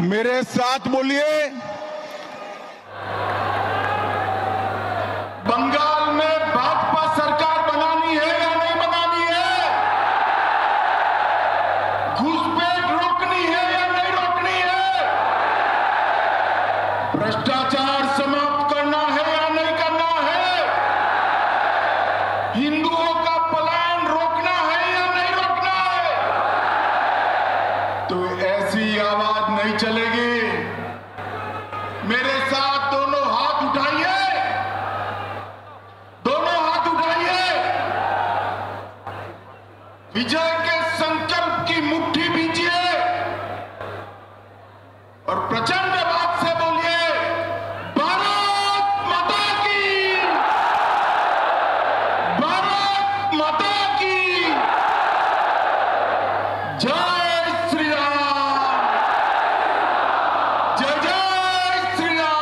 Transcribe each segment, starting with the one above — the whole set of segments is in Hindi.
मेरे साथ बोलिए। बंगाल में भाजपा सरकार बनानी है या नहीं बनानी है? घुसपैठ रोकनी है या नहीं रोकनी है? भ्रष्टाचार समाप्त करना है या नहीं करना है? हिंदुओं का पलायन रोकना है या नहीं रोकना है? तो ऐसी आवाज नहीं चलेगी। मेरे साथ दोनों हाथ उठाइए, दोनों हाथ उठाइए। विजय के संकल्प की मुट्ठी बीजिए और प्रचंड आवाज से बोलिए, भारत माता की, भारत माता की जय श्री राम, जय जय श्री राम।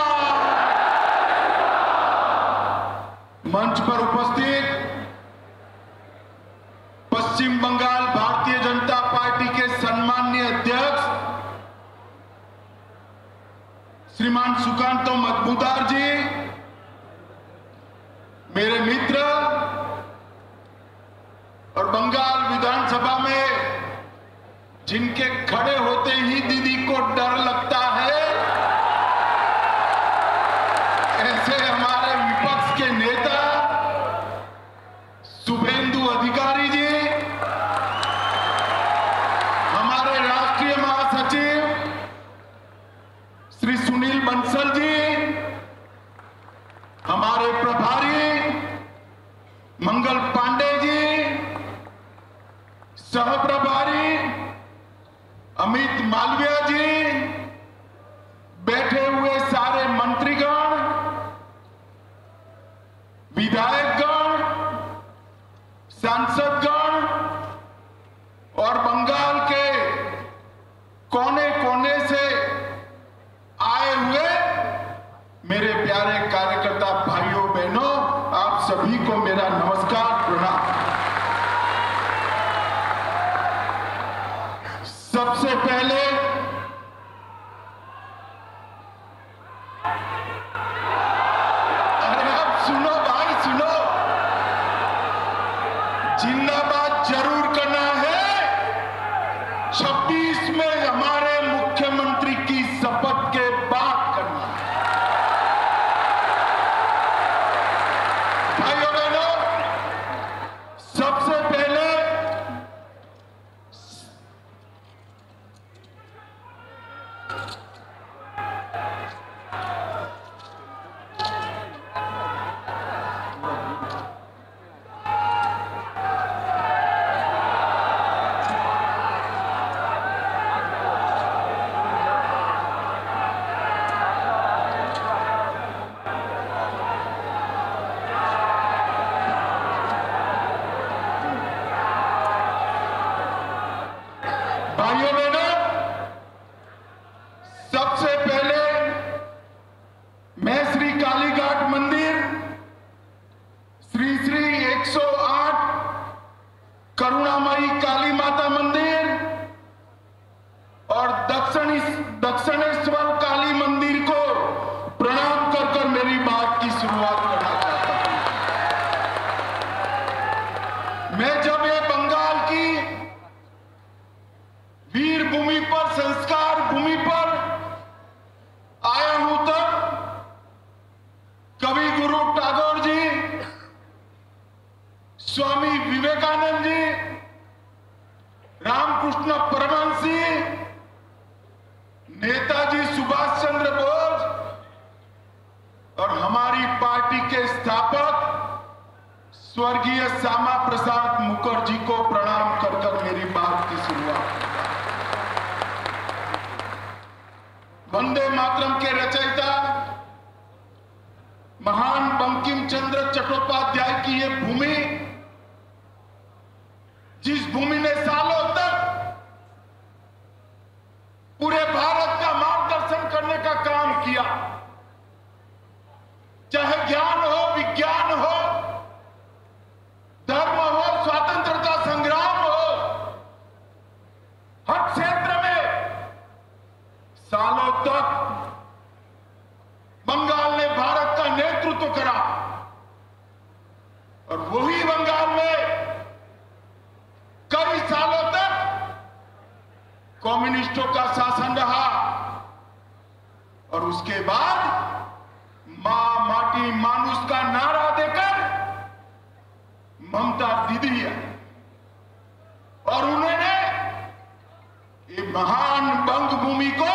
मंच पर उपस्थित पश्चिम बंगाल भारतीय जनता पार्टी के सम्माननीय अध्यक्ष श्रीमान सुकांतो मजमूदार जी, मेरे मित्र और बंगाल विधानसभा में जिनके खड़े होते ही दीदी को डर लगता है, ऐसे हमारे विपक्ष के नेता शुभेंदु अधिकारी जी, हमारे राष्ट्रीय महासचिव श्री सुनील बंसल जी, हमारे प्रभारी मंगल पांडे जी, सह प्रभारी अमित मालविया जी, बैठे हुए सारे मंत्रीगण, विधायकगण, सांसदगण और बंगाल के कोने कोने से आए हुए मेरे प्यारे कार्यकर्ता भाइयों बहनों, आप सभी को मेरा नमस्कार प्रणाम। सबसे पहले अरे अब सुनो भाई सुनो, जिंदाबाद जरूर करना है। 26 में हमारे मुख्यमंत्री की शपथ के बाद करना है। भाइयों बहनों, सबसे पहले भाइयों बहनों, सबसे पहले मैं श्री कालीघाट मंदिर, श्री श्री 108 करुणामयी काली माता मंदिर और दक्षिणेश्वर काली मंदिर को प्रणाम कर कर मेरी बात की शुरुआत करना चाहता हूं। मैं जब ये बंगाल की वीर भूमि पर, संस्कार भूमि पर आया हूं, तब कवि गुरु टैगोर जी, स्वामी विवेकानंद जी, रामकृष्ण परमहंस जी, नेताजी सुभाष चंद्र बोस और हमारी पार्टी के स्थापक स्वर्गीय श्यामा प्रसाद मुखर्जी को प्रणाम कर कर मेरी बात की शुरुआत। वंदे मातरम के रचयिता महान बंकिम चंद्र चट्टोपाध्याय की ये भूमि, जिस भूमि ने सालों तक पूरे भारत का मार्गदर्शन करने का काम किया, चाहे ज्ञान हो, विज्ञान हो, धर्म हो, स्वतंत्रता संग्राम हो, हर क्षेत्र में सालों तक बंगाल ने भारत का नेतृत्व करा और वही बंगाल में कई सालों तक कम्युनिस्टों का शासन रहा और उसके बाद मां माटी मानुष का नारा देकर ममता दीदी है और उन्होंने ये महान बंग भूमि को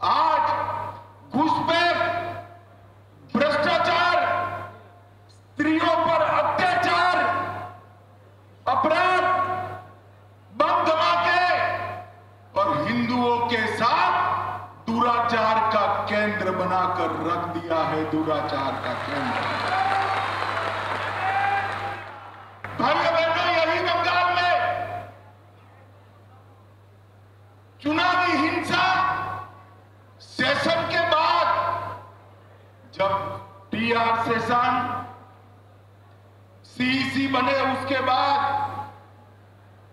आज घुसपैठ, भ्रष्टाचार, स्त्रियों पर अत्याचार, अपराध, बम धमाके और हिंदुओं के साथ दुराचार का केंद्र बनाकर रख दिया है। दुराचार का केंद्र। भाइयों बहनों, यही बंगाल में चुनावी हिंसा सेशन के बाद जब टीआर सेशन सीईसी बने उसके बाद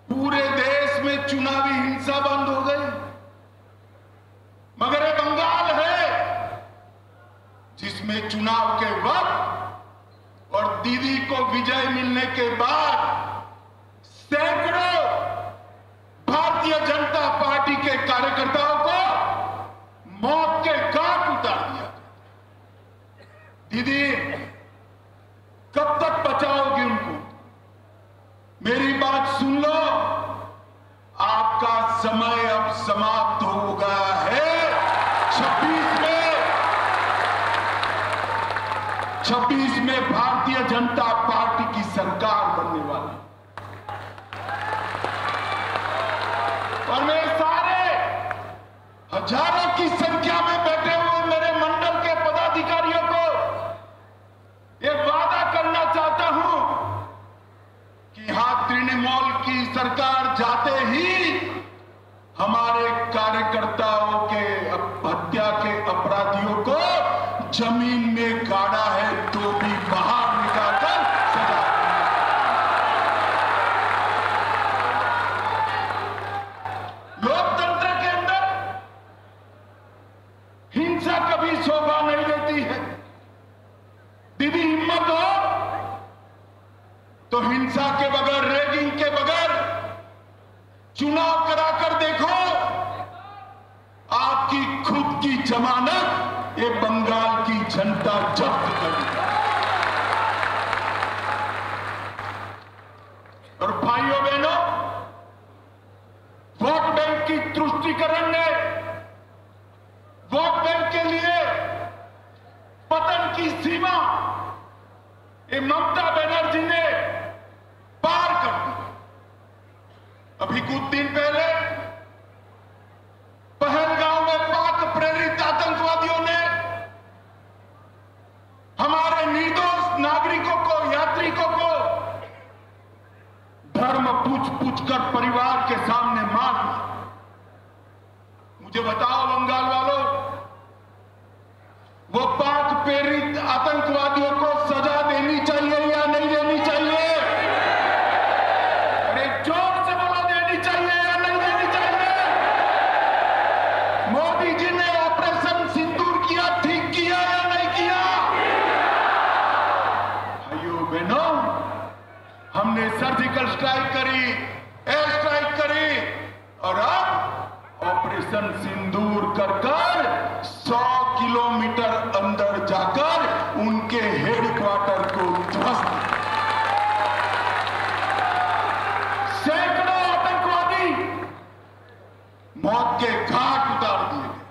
पूरे देश में चुनावी हिंसा बंद हो गई। मगर ये बंगाल है जिसमें चुनाव के वक्त और दीदी को विजय मिलने के बाद सैकड़ों भारतीय जनता पार्टी के कार्यकर्ताओं को मौत के घाट उतार दिया। दीदी कब तक बचाओगी उनको? मेरी बात सुन लो, आपका समय अब समाप्त हो गया है। 26 में भारतीय जनता पार्टी की सरकार बनने वाली और मैं सारे हजारों की संख्या में बैठे हुए मेरे मंडल के पदाधिकारियों को यह वादा करना चाहता हूं कि यहां तृणमूल की सरकार जाते ही हमारे कार्यकर्ताओं के हत्या के अपराधियों को जमीन में गाड़ा है तो भी बाहर निकालकर सजा। लोकतंत्र के अंदर हिंसा कभी शोभा नहीं देती है। दीदी हिम्मत हो तो हिंसा के बगैर, रैगिंग के बगैर चुनाव कराकर देखो। आपकी खुद की जमानत ये बंगाल की जनता जब्त करेगी। और भाइयों बहनों, वोट बैंक की तुष्टीकरण ने वोट बैंक के लिए पतन की सीमा ये ममता बनर्जी ने पार कर दी। अभी कुछ दिन पहले पहलगांव में पाक प्रेरित आतंकवादियों ने हमारे निर्दोष नागरिकों को, यात्रिकों को धर्म पूछ कर परिवार के सामने मार दिया। मुझे बताओ बंगाल वालों, वो पाक प्रेरित आतंकवादियों को सजा देनी चाहिए या नहीं देनी चाहिए? अरे जोर से बोलो, देनी चाहिए या नहीं देनी चाहिए? मोदी जी ने ऑपरेशन सिंदूर किया, ठीक किया या नहीं किया? भाइयों बहनों, हमने सर्जिकल स्ट्राइक करी, एयर स्ट्राइक करी और अब ऑपरेशन सिंदूर कर 100 किलोमीटर अंदर जाकर उनके हेडक्वार्टर को ध्वस्त। सैकड़ों आतंकवादी मौत के घाट उतार दिए गए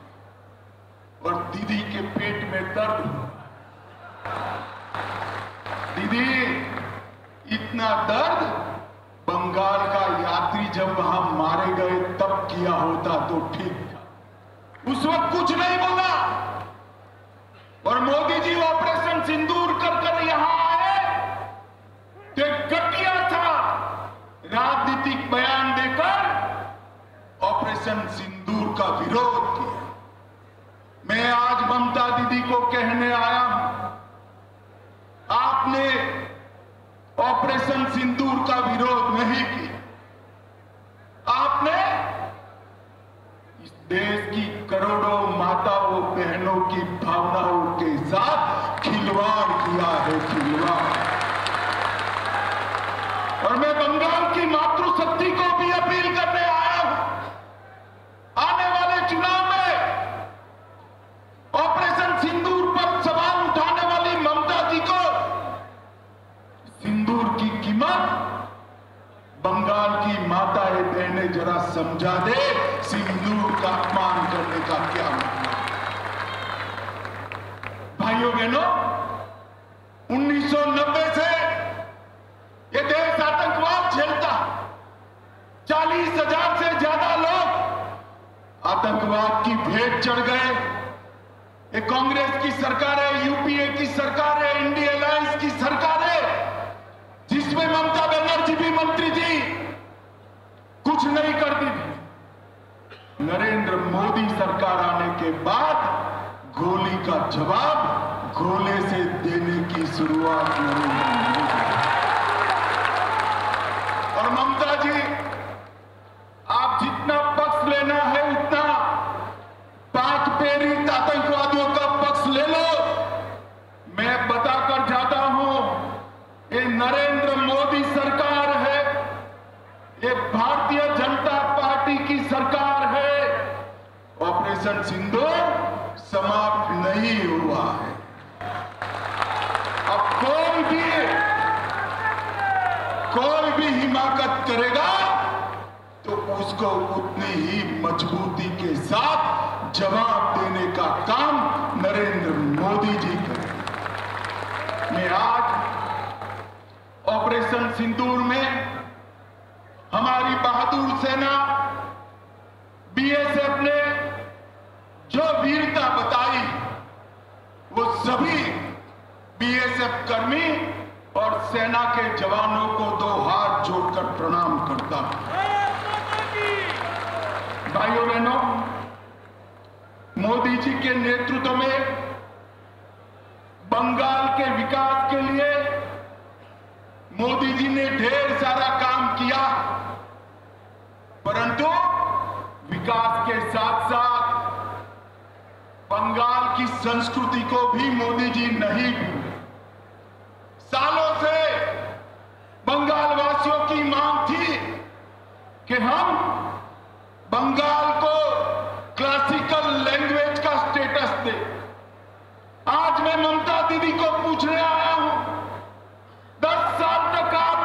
और दीदी के पेट में दर्द हुआ। दीदी, इतना दर्द बंगाल का यात्री जब वहां मारे गए तब किया होता तो ठीक था। उस वक्त कुछ नहीं बोला और मोदी जी ऑपरेशन सिंदूर कर यहां आए तो घटिया था राजनीतिक बयान देकर ऑपरेशन सिंदूर का विरोध किया। मैं आज ममता दीदी को कहने आया हूं, आपने ऑपरेशन सिंदूर का विरोध नहीं किया। आपने इस देश की की भावनाओं के साथ खिलवाड़ किया है, खिलवाड़। और मैं बंगाल की मातृशक्ति को भी अपील करने आया हूं, आने वाले चुनाव में ऑपरेशन सिंदूर पर सवाल उठाने वाली ममता जी को सिंदूर की कीमत बंगाल की माताएं बहनें जरा समझा दे, सिंदूर का अपमान करने का क्या मतलब। भाइयों बहनों, 1990 से ये देश आतंकवाद झेलता, 40,000 से ज्यादा लोग आतंकवाद की भेंट चढ़ गए। ये कांग्रेस की सरकार है, यूपीए की सरकार है, इंडिया अलायंस की सरकार है, जिसमें ममता बनर्जी भी मंत्री थी, कुछ नहीं करती थी। नरेंद्र मोदी सरकार आने के बाद गोली का जवाब गोले से देने की शुरुआत नरेंद्र मोदी। और ममता जी, आप जितना पक्ष लेना है उतना पाक प्रेरित आतंकवादियों का पक्ष ले लो। मैं बताकर जाता हूं, ये नरेंद्र मोदी सरकार है, ये भारतीय जनता पार्टी की सरकार है। ऑपरेशन सिंदूर समाप्त नहीं हुआ है। अब कोई भी हिमाकत करेगा तो उसको उतनी ही मजबूती के साथ जवाब देने का काम नरेंद्र मोदी जी करेंगे। मैं आज ऑपरेशन सिंदूर में हमारी बहादुर सेना बीएसएफ ने जो वीरता बताई, वो सभी बीएसएफ कर्मी और सेना के जवानों को दो हाथ जोड़कर प्रणाम करता हूं। भाइयों बहनों, मोदी जी के नेतृत्व में बंगाल के विकास के लिए मोदी जी ने ढेर सारा काम किया, परंतु विकास के साथ साथ बंगाल की संस्कृति को भी मोदी जी नहीं भूले। सालों से बंगाल वासियों की मांग थी कि हम बंगाल को क्लासिकल लैंग्वेज का स्टेटस दें। आज मैं ममता दीदी को पूछने आया हूं, 10 साल तक आप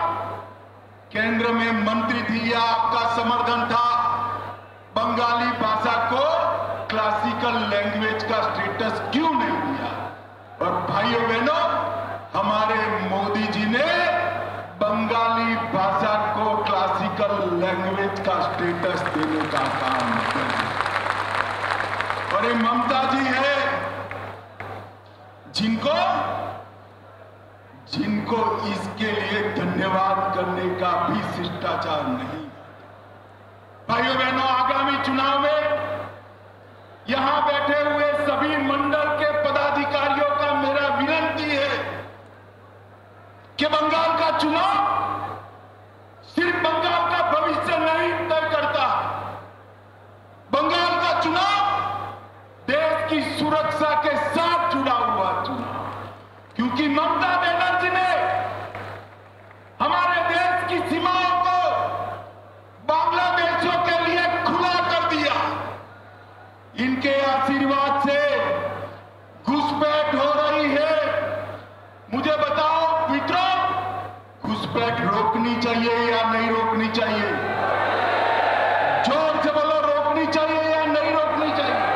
केंद्र में मंत्री थी या आपका समर्थन था बंगाली भाषा को क्लासिकल लैंग्वेज का स्टेटस क्यों नहीं दिया? और भाइयों बहनों, हमारे मोदी जी ने बंगाली भाषा को क्लासिकल लैंग्वेज का स्टेटस देने का काम किया। और ये ममता जी है जिनको इसके लिए धन्यवाद करने का भी शिष्टाचार नहीं। भाइयों बहनों, आगामी चुनाव में यहां बैठे हुए सभी मंडल के पदाधिकारियों का मेरा विनती है कि बंगाल का चुनाव सिर्फ बंगाल का भविष्य नहीं तय करता, बंगाल का चुनाव देश की सुरक्षा के साथ जुड़ा हुआ चुनाव, क्योंकि ममता बनर्जी ने हमारे देश की सीमाओं को बांग्लादेशियों के लिए खुला कर दिया। इनके आशीर्वाद से घुसपैठ हो रही है। मुझे बताओ मित्रों, घुसपैठ रोकनी चाहिए या नहीं रोकनी चाहिए? जोर से बोलो, रोकनी चाहिए या नहीं रोकनी चाहिए?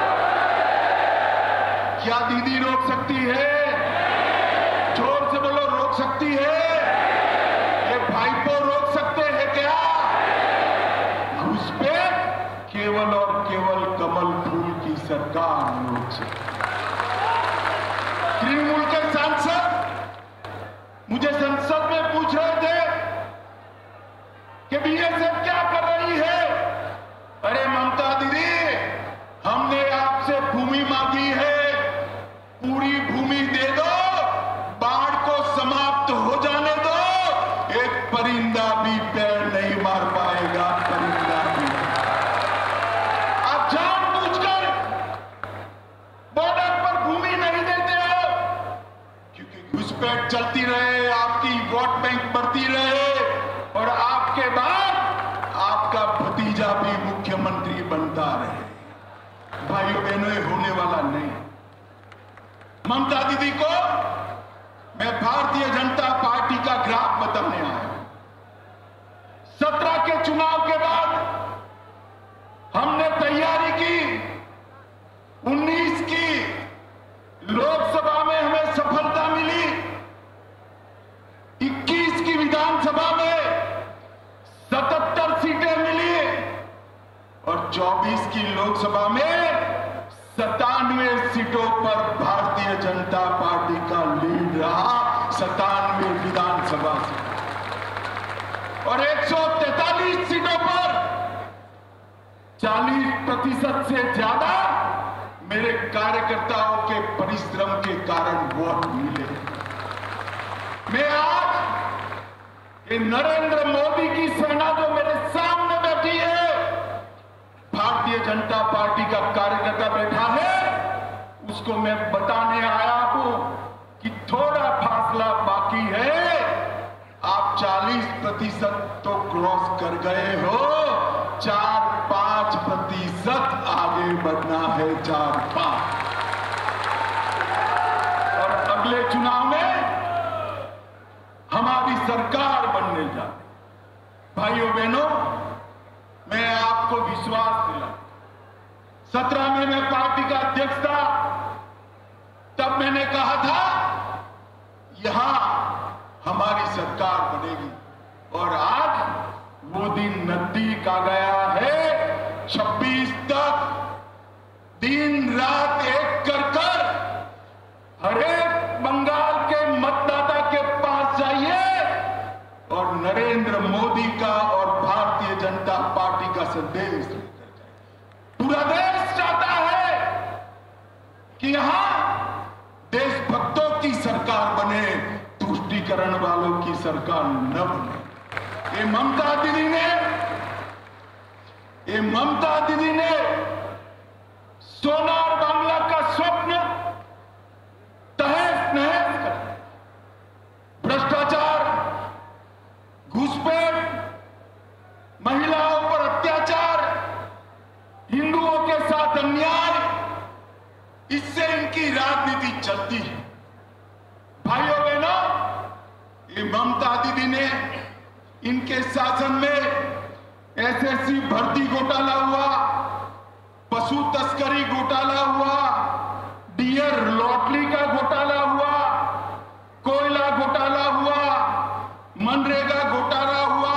क्या दीदी रोक सकती है? जोर से बोलो, रोक सकती है? ये भाईपो रोक सकते हैं क्या? घुसपैठ केवल और केवल कमल फूल की सरकार रोक सकती है। तृणमूल के सांसद मुझे संसद में पूछ रहे थे कि बीएसएफ क्या कर रही है। अरे ममता दीदी, हमने आपसे भूमि मांगी है, पूरी भूमि दे दो, बाढ़ को समाप्त हो जाने दो, एक परिंदा भी पैर नहीं मार पाएगा, परिंदा भी। आप जानबूझकर बॉर्डर पर चलती रहे, आपकी वोट बैंक बढ़ती रहे और आपके बाद आपका भतीजा भी मुख्यमंत्री बनता रहे। भाइयों बहनों, ये होने वाला नहीं। ममता दीदी को मैं भारतीय जनता पार्टी का ग्राफ बताने आया हूं। 17 के चुनाव के बाद हमने तैयारी की, 19 की लोकसभा में हमें सफलता मिली, 21 की विधानसभा में 77 सीटें मिली और 24 की लोकसभा में 97 सीटों पर भारतीय जनता पार्टी का लीड रहा। 97 विधानसभा सीट और 143 सीटों पर 40% से ज्यादा मेरे कार्यकर्ताओं के परिश्रम के कारण वोट मिले। मैं आज ये नरेंद्र मोदी की सेना जो मेरे सामने बैठी है, भारतीय जनता पार्टी का कार्यकर्ता बैठा है, उसको मैं बताने आया हूं कि थोड़ा फासला बाकी है। आप 40% तो क्रॉस कर गए हो, 4-5% आगे बढ़ना है, 4-5। और अगले चुनाव में हमारी सरकार बनने जा रही। भाइयों बहनों, मैं आपको विश्वास दिलाऊं, 17 में मैं पार्टी का अध्यक्ष था, तब मैंने कहा था यहां हमारी सरकार बनेगी और आज वो दिन नजदीक आ गया है। 26 तक दिन रात एक कर हर एक बंगाल के मतदाता के पास जाइए और नरेंद्र मोदी का और भारतीय जनता पार्टी का संदेश लेकर जाइए। पूरा देश चाहता है कि यहां देशभक्तों की सरकार बने, तुष्टीकरण वालों की सरकार न बने। ये ममता दीदी ने सोनार बांग्ला का स्वप्न तहस नहस कर, भ्रष्टाचार, घुसपैठ, महिलाओं पर अत्याचार, हिंदुओं के साथ अन्याय, इससे इनकी राजनीति चलती है। भाइयों बहनों, ये ममता दीदी ने इनके शासन में एसएससी भर्ती घोटाला हुआ, पशु तस्करी घोटाला हुआ, डियर लॉटरी का घोटाला हुआ, कोयला घोटाला हुआ, मनरेगा घोटाला हुआ,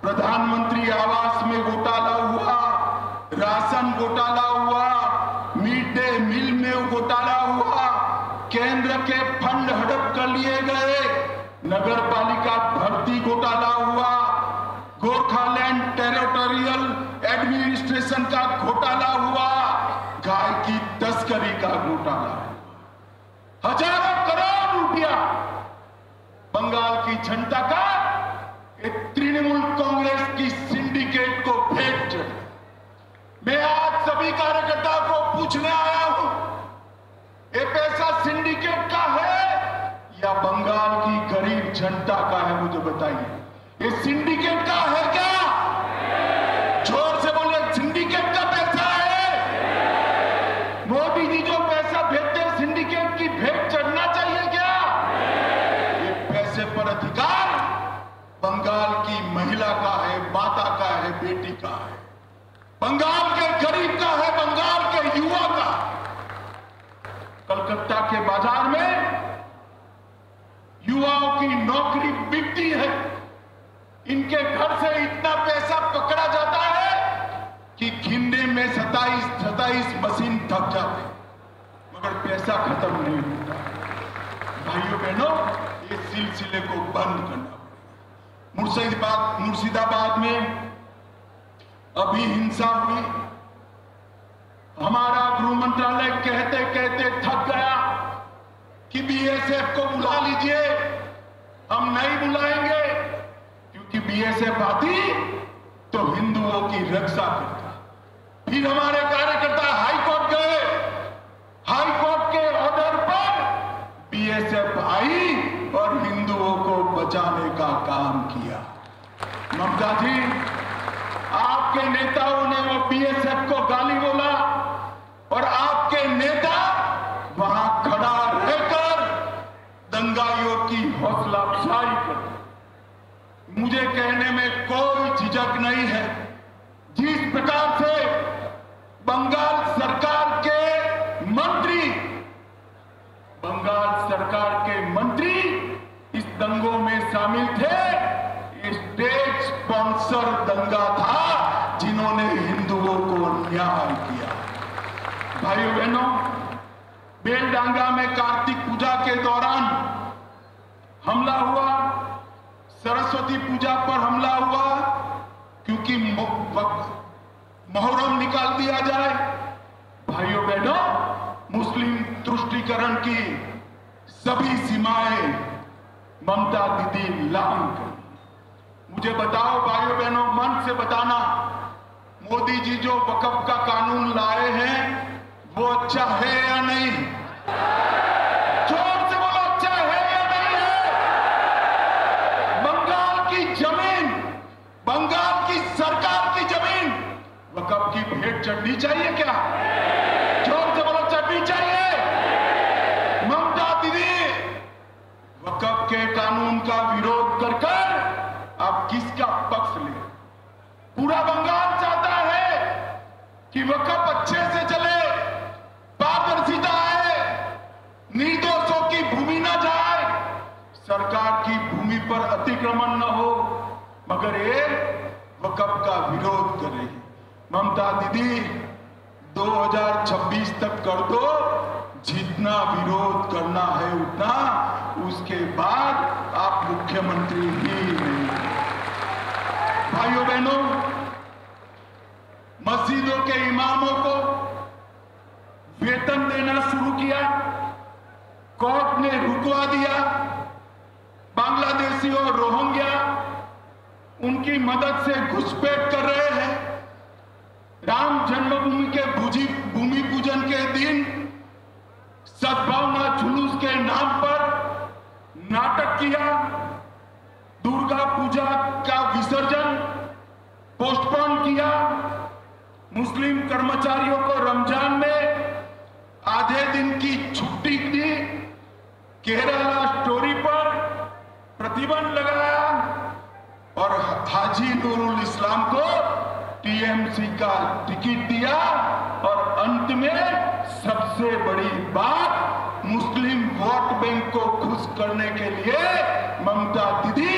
प्रधानमंत्री आवास में घोटाला हुआ, राशन घोटाला हुआ, मिड डे मील में घोटाला हुआ, केंद्र के फंड हड़प कर लिए गए, नगर पालिका भर्ती घोटाला हुआ, गोरखालैंड टेरिटोरियल एडमिनिस्ट्रेशन का घोटाला हुआ, गाय की तस्करी का घोटाला हुआ। हजारों करोड़ रुपया बंगाल की जनता का एक तृणमूल कांग्रेस की सिंडिकेट को भेंट चढ़ी। मैं आज सभी कार्यकर्ताओं को पूछने आया हूं, ये पैसा सिंडिकेट का है या बंगाल की गरीब जनता का है? मुझे बताइए, ये सिंडिकेट का है क्या? जोर से बोले, सिंडिकेट का पैसा है। मोदी जी जो पैसा भेजते हैं सिंडिकेट की भेंट चढ़ना चाहिए क्या? ये पैसे पर अधिकार बंगाल की महिला का है, माता का है, बेटी का है, बंगाल के गरीब का है, बंगाल के युवा का। कलकत्ता के बाजार में युवाओं की नौकरी बिकती है, इनके घर से इतना पैसा पकड़ा जाता है कि गिनने में 27 मशीन थक जाते, मगर पैसा खत्म नहीं होता। भाइयों बहनों, इस सिलसिले को बंद करना पड़ेगा। मुर्शिदाबाद में अभी हिंसा हुई, हमारा गृह मंत्रालय कहते कहते थक गया कि बीएसएफ को बुला लीजिए। हम नहीं बुलाएंगे क्योंकि बीएसएफ आती तो हिंदुओं की रक्षा करता। फिर हमारे कार्यकर्ता हाईकोर्ट गए, हाईकोर्ट के ऑर्डर पर बीएसएफ आई मुझे कहने में कोई झिझक नहीं है, जिस प्रकार से बंगाल सरकार के मंत्री इस दंगों में शामिल थे, ये स्टेट स्पॉन्सर दंगा था जिन्होंने हिंदुओं को अन्याय किया। भाइयों बहनों, बेलडांगा में कार्तिक पूजा के दौरान हमला हुआ, सरस्वती पूजा पर हमला हुआ क्योंकि मुहर्रम निकाल दिया जाए। भाइयों बहनों, मुस्लिम तुष्टीकरण की सभी सीमाएं ममता दीदी लागू कर। मुझे बताओ भाइयों बहनों, मन से बताना, मोदी जी जो वक्फ का कानून लाए हैं वो अच्छा है या नहीं? जोर से बोलो, अच्छा है या नहीं है? बंगाल की जमीन, बंगाल की सरकार की जमीन वक्फ की भेंट चढ़नी चाहिए क्या? जोर से बोलो, चढ़नी चाहिए। ममता दीदी वक्फ के कानून का विरोध कर कर आप किसका पक्ष ले? पूरा बंगाल चाहता है कि वक्फ अच्छे से चले, पारदर्शिता आए, निर्दोषों की भूमि न जाए, सरकार की भूमि पर अतिक्रमण न हो, मगर ये वक्फ का विरोध कर रही है। ममता दीदी 2026 तक कर दो, जितना विरोध करना है उतना, उसके बाद आप मुख्यमंत्री ही नहीं। भाइयों बहनों, मस्जिदों के इमामों को वेतन देना शुरू किया, कोर्ट ने रुकवा दिया। बांग्लादेशी और रोहिंग्या उनकी मदद से घुसपैठ कर रहे हैं। राम जन्मभूमि के भूमि पूजन के दिन सद्भावना जुलूस के नाम पर नाटक किया, दुर्गा पूजा का विसर्जन पोस्टपोन किया, मुस्लिम कर्मचारियों को रमजान में आधे दिन की छुट्टी दी, केरला स्टोरी पर प्रतिबंध लगाया और हाजी नूरुल इस्लाम को टीएमसी का टिकट दिया। और अंत में सबसे बड़ी बात, मुस्लिम वोट बैंक को खुश करने के लिए ममता दीदी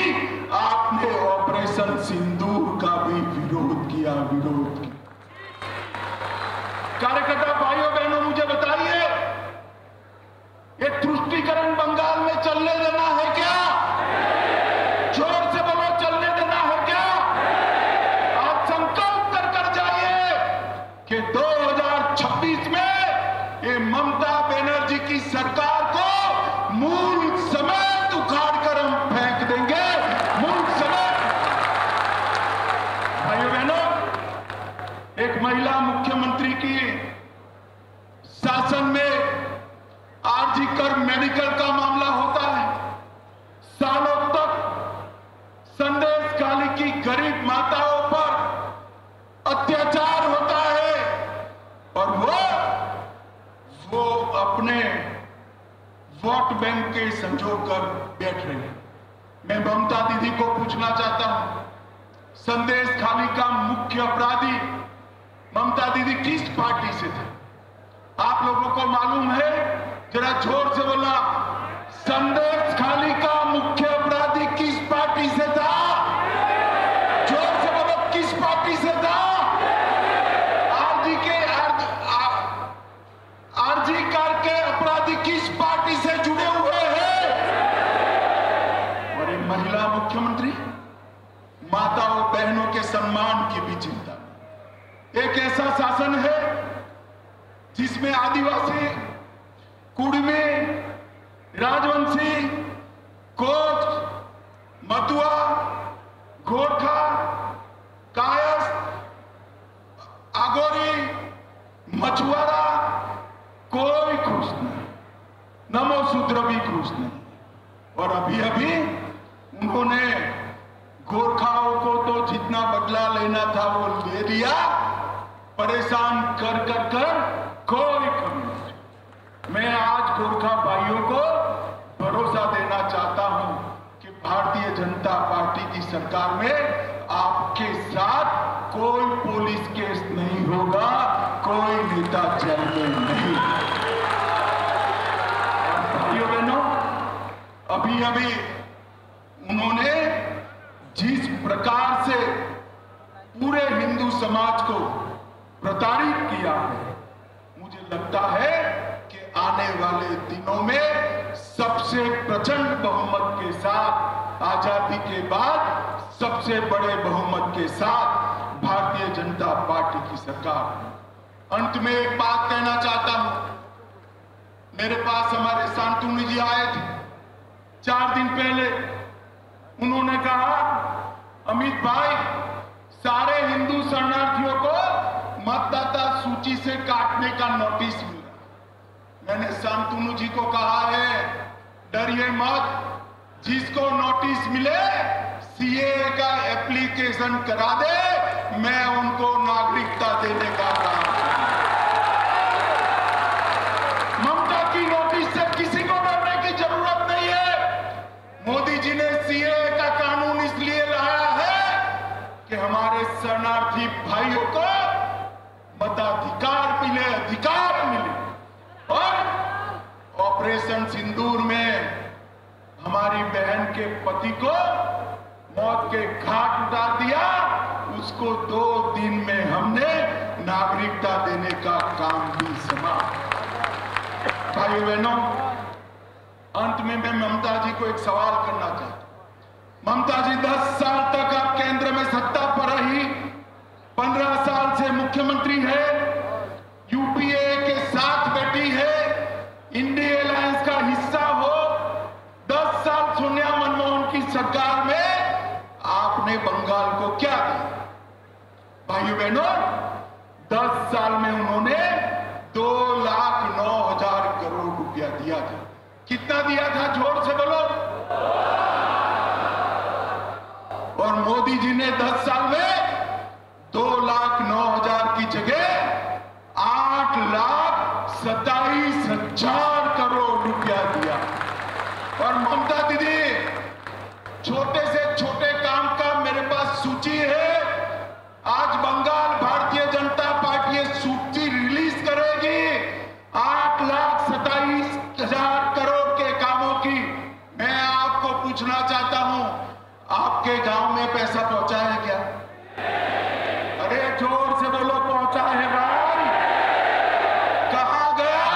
आपने ऑपरेशन सिंदूर का भी विरोध किया। कार्यकर्ता भाइयों बहनों, मुझे बताइए, ये तुष्टीकरण बंगाल में चलने देना है क्या? जोर से बोलो, चलने देना है क्या? आप संकल्प कर जाइए कि 2026 में ये ममता बनर्जी की सरकार को मूल समेत उखाड़ कर हम फेंक देंगे, मूल समेत। भाइयों बहनों, एक महिला मुख्यमंत्री की शासन में आरजीकर मेडिकल का मामला होता है, सालों तक संदेशखाली की गरीब माताओं पर अत्याचार होता है और वो अपने वोट बैंक के संजो कर बैठ रहे हैं। मैं ममता दीदी को पूछना चाहता हूं, संदेशखाली का मुख्य अपराधी ममता दीदी किस पार्टी से थे? आप लोगों को मालूम है? जरा जोर से बोला, संदेशखाली का मुख्य अपराधी किस पार्टी से था? जोर से बोलो, किस पार्टी से था? आरजी कार के अपराधी किस पार्टी से जुड़े हुए हैं? और एक महिला मुख्यमंत्री, माताओं बहनों के सम्मान की भी चिंता। एक ऐसा शासन है जिसमें आदिवासी, कुड़मी, राजवंशी, कोच, मतुआ, गोरखा, कायस्थ, आगोरी, मछुआरा कोई खुश नहीं, नमोशूद्र भी खुश नहीं। और अभी अभी उन्होंने गोरखाओं को तो जितना बदला लेना था वो ले लिया, परेशान कर कोई कमी नहीं। मैं आज गोरखा भाइयों को भरोसा देना चाहता हूं कि भारतीय जनता पार्टी की सरकार में आपके साथ कोई पुलिस केस नहीं होगा, कोई नेता जेल में नहीं। भाइयों बहनों, अभी अभी उन्होंने जिस प्रकार से पूरे हिंदू समाज को प्रताड़ित किया है, मुझे लगता है कि आने वाले दिनों में सबसे प्रचंड बहुमत के साथ, आजादी के बाद सबसे बड़े बहुमत के साथ भारतीय जनता पार्टी की सरकार। अंत में एक बात कहना चाहता हूं। मेरे पास हमारे शांतनु जी आए थे 4 दिन पहले। उन्होंने कहा, अमित भाई, सारे हिंदू शरणार्थियों को मतदाता सूची से काटने का नोटिस मिला। मैंने शांतनु जी को कहा है, डरिए मत, जिसको नोटिस मिले सीएए का एप्लीकेशन करा दे, मैं उनको नागरिकता देने का काम करूंगा। ममता की नोटिस से किसी को डरने की जरूरत नहीं है। मोदी जी ने सीएए का कानून इसलिए लाया है कि हमारे शरणार्थी भाइयों को मताधिकार मिले, अधिकार मिले। और ऑपरेशन सिंदूर में हमारी बहन के पति को मौत के घाट उतार दिया, उसको 2 दिन में हमने नागरिकता देने का काम भी समाप्त। भाइयों बहनों, अंत में मैं ममता जी को एक सवाल करना चाहता हूं। ममता जी 10 साल तक आप केंद्र में सत्ता पर रही, 15 साल से मुख्यमंत्री है, यूपीए के साथ बैठी है, इंडिया अलायंस का हिस्सा हो। 10 साल सोनिया मनमोहन की सरकार में आपने बंगाल को क्या दिया? भाइयों बहनों, 10 साल में उन्होंने 2,09,000 करोड़ रुपया दिया था। कितना दिया था? जोर से बोलो। और मोदी जी ने 10 साल में 2,09,000 की जगह 8,27,000 करोड़ रुपया दिया। और ममता दीदी, छोटे से छोटे काम का मेरे पास सूची है। आज बंगाल भारतीय जनता पार्टी सूची रिलीज करेगी 8,27,000 करोड़ के कामों की। मैं आपको पूछना चाहता हूं, आपके गांव में पैसा पहुंचा है क्या? अरे जोर से बोलो, पहुंचा है भाई? कहां गया?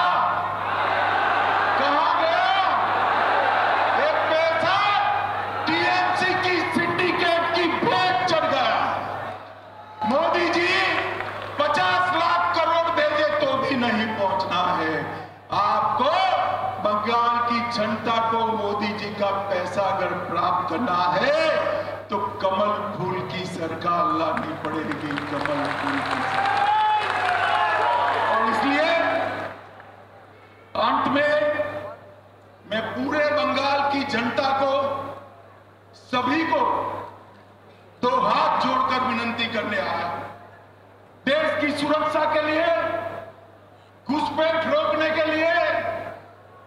कहां गया? एक पैसा टीएमसी की सिंडिकेट की भेंट चढ़ गया। मोदी जी 50 लाख करोड़ भेजे तो भी नहीं पहुंचना है। आपको बंगाल की जनता को मोदी जी का पैसा अगर प्राप्त करना है तो कमल फूल की सरकार लानी पड़ेगी, कमल फूल की सरकार। और इसलिए अंत में मैं पूरे बंगाल की जनता को, सभी को 2 हाथ जोड़कर विनंती करने आया। देश की सुरक्षा के लिए, घुसपैठ रोकने के लिए,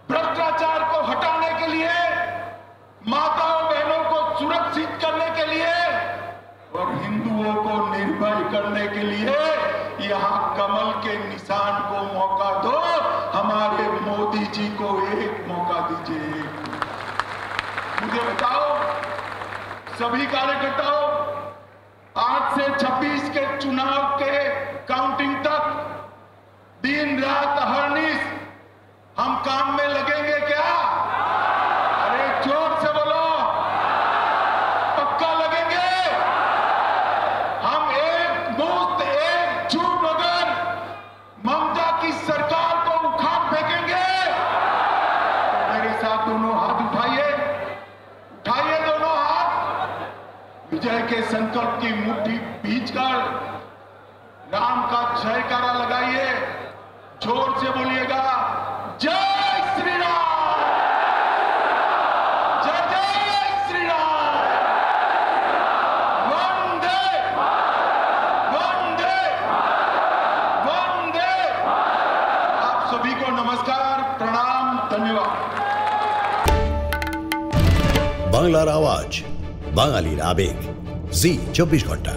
भ्रष्टाचार को हटाने के लिए, माताओं बहनों को सुरक्षित करने के लिए और हिंदुओं को निर्भय करने के लिए यहां कमल के निशान को मौका दो। हमारे मोदी जी को एक मौका दीजिए। मुझे बताओ सभी कार्यकर्ताओं, आज से 26 के चुनाव के काउंटिंग तक दिन रात अहर्निश हम काम में लगेंगे क्या? अरे जोर से बोलो, पक्का लगेंगे? हम एकजुट होकर ममता की सरकार को उखाड़ फेंकेंगे। मेरे साथ दोनों हाथ उठाइए, उठाइए दोनों हाथ। विजय के संकल्प की मुट्ठी भींचकर राम का जयकारा लगाइए। जोर से बोलिएगा, जय श्री राम, जय जय श्री राम, वंदे वंदे वंदे। आप सभी को नमस्कार, प्रणाम, धन्यवाद। বাংলার আওয়াজ, বাঙালির আবেগ জি 24 ঘন্টা।